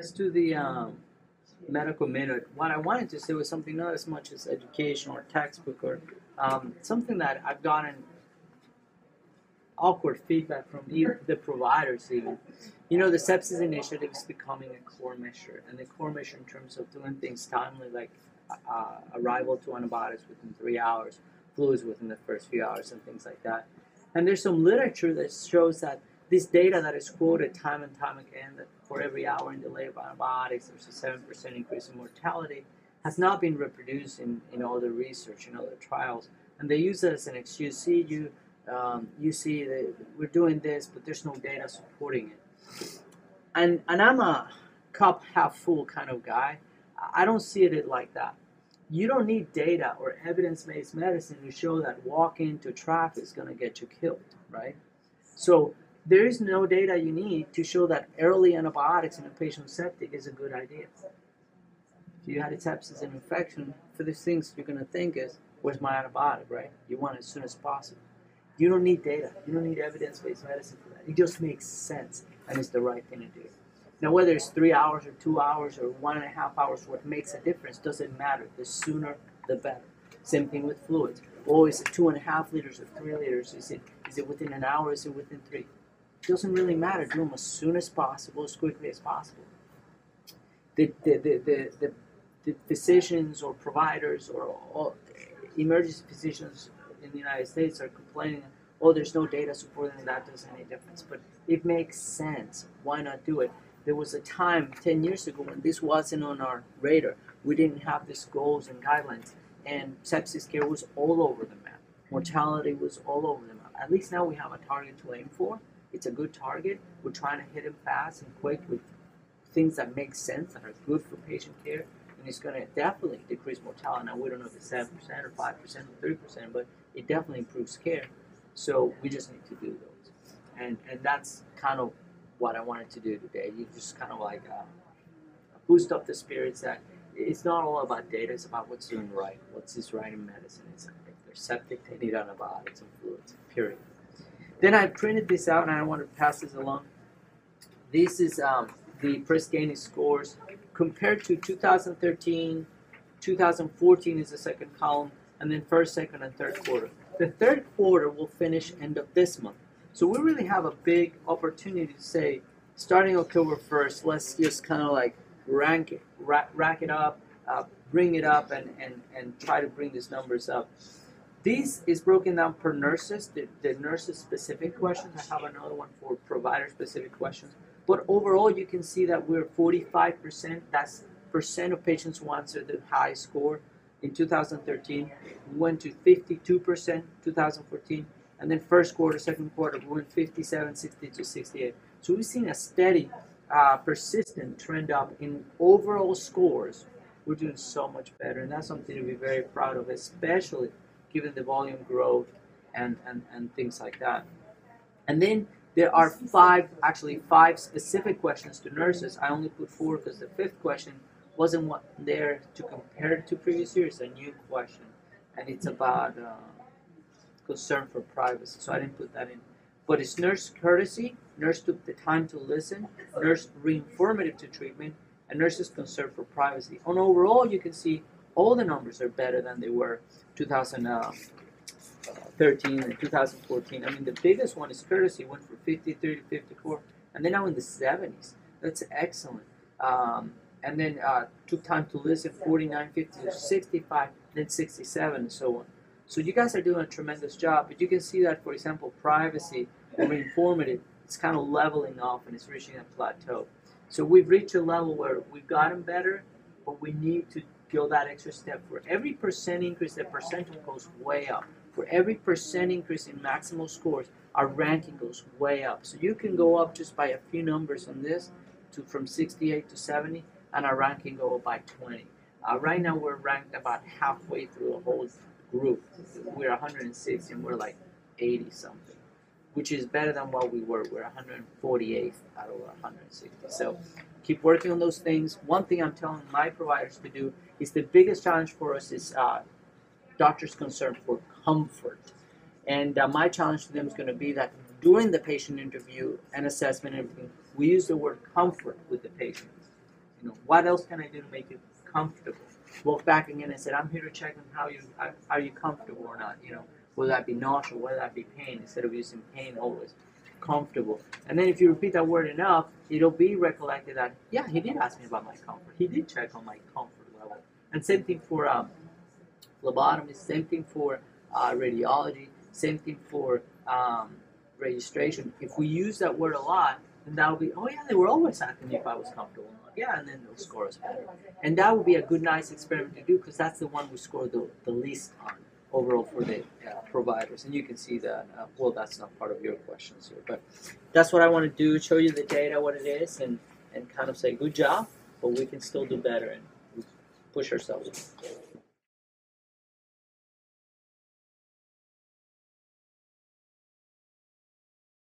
Let's do the medical minute. What I wanted to say was something not as much as education or textbook or something that I've gotten awkward feedback from the providers even. You know, the sepsis initiative is becoming a core measure, and the core measure in terms of doing things timely, like arrival to antibiotics within 3 hours, fluids within the first few hours, and things like that. And there's some literature that shows that this data that is quoted time and time again, that for every hour in delay of antibiotics, there's a 7% increase in mortality, has not been reproduced in other research, in other trials. And they use it as an excuse. See, you see that we're doing this, but there's no data supporting it. And I'm a cup half full kind of guy. I don't see it like that. You don't need data or evidence-based medicine to show that walking into traffic is going to get you killed, right? So there is no data you need to show that early antibiotics in a patient septic is a good idea. If you had a sepsis and infection, for these things you're going to think is, where's my antibiotic, right? You want it as soon as possible. You don't need data. You don't need evidence-based medicine for that. It just makes sense, and it's the right thing to do. Now, whether it's 3 hours or 2 hours or 1.5 hours, what makes a difference doesn't matter. The sooner, the better. Same thing with fluids. Oh, is it 2.5 liters or 3 liters? Is it within an hour? Is it within 3? It doesn't really matter. Do them as soon as possible, as quickly as possible. The physicians or providers or emergency physicians in the United States are complaining, oh, there's no data supporting that does any difference. But it makes sense. Why not do it? There was a time 10 years ago when this wasn't on our radar. We didn't have these goals and guidelines, and sepsis care was all over the map. Mortality was all over the map. At least now we have a target to aim for. It's a good target. We're trying to hit it fast and quick with things that make sense, that are good for patient care, and it's going to definitely decrease mortality. Now, we don't know if it's 7% or 5% or 3%, but it definitely improves care. So we just need to do those. And that's kind of what I wanted to do today. You just kind of like boost up the spirits that it's not all about data, it's about what's doing right. What's is right in medicine. It's, if they're septic, they need antibiotics and fluids, period. Then I printed this out, and I want to pass this along. This is the Press-Ganey scores compared to 2013, 2014 is the second column, and then first, second, and third quarter. The third quarter will finish end of this month. So we really have a big opportunity to say, starting October 1st, let's just kind of like rack it up, bring it up, and try to bring these numbers up. This is broken down per nurses, the nurses-specific questions. I have another one for provider-specific questions. But overall, you can see that we're 45%. That's percent of patients who answered the high score. In 2013, we went to 52%, 2014. And then first quarter, second quarter, we went 57, 60 to 68. So we've seen a steady, persistent trend up in overall scores. We're doing so much better, and that's something to be very proud of, especially given the volume growth and things like that. And then there are five specific questions to nurses. I only put 4 because the 5th question wasn't there to compare to previous years. It's a new question, and it's about concern for privacy, so I didn't put that in. But it's nurse courtesy, nurse took the time to listen, nurse reinformative to treatment, and nurses concern for privacy. On overall, you can see all the numbers are better than they were 2013 and 2014. I mean, the biggest one is courtesy, went from 53 to 54, and then now in the 70s. That's excellent. And then took time to listen, 49, 50 to 65, then 67, and so on. So you guys are doing a tremendous job, but you can see that, for example, privacy or informative, it's kind of leveling off and it's reaching a plateau. So we've reached a level where we've gotten better, but we need to go that extra step. For every percent increase, the percentile goes way up. For every percent increase in maximal scores, our ranking goes way up. So you can go up just by a few numbers on this, from 68 to 70, and our ranking go up by 20. Right now we're ranked about halfway through a whole group. We're 106 and we're like 80 something, which is better than what we were. We're 148th out of 160. So keep working on those things. One thing I'm telling my providers to do is the biggest challenge for us is doctors' concern for comfort. And my challenge to them is going to be that during the patient interview and assessment and everything, we use the word comfort with the patient. You know, what else can I do to make you comfortable? Walk back again and said, I'm here to check on how you are you comfortable or not. You know, whether that be nausea, whether that be pain, instead of using pain always. Comfortable. And then if you repeat that word enough, it'll be recollected that, yeah, he did ask me about my comfort. He did check on my comfort level. And same thing for phlebotomy, same thing for radiology, same thing for registration. If we use that word a lot, then that will be, oh yeah, they were always asking me if I was comfortable or not. Yeah, and then they'll score us better. And that would be a good, nice experiment to do, because that's the one we score the least on overall for the providers. And you can see that, well, that's not part of your questions here, but that's what I want to do, show you the data, what it is, and kind of say, good job, but we can still do better and push ourselves.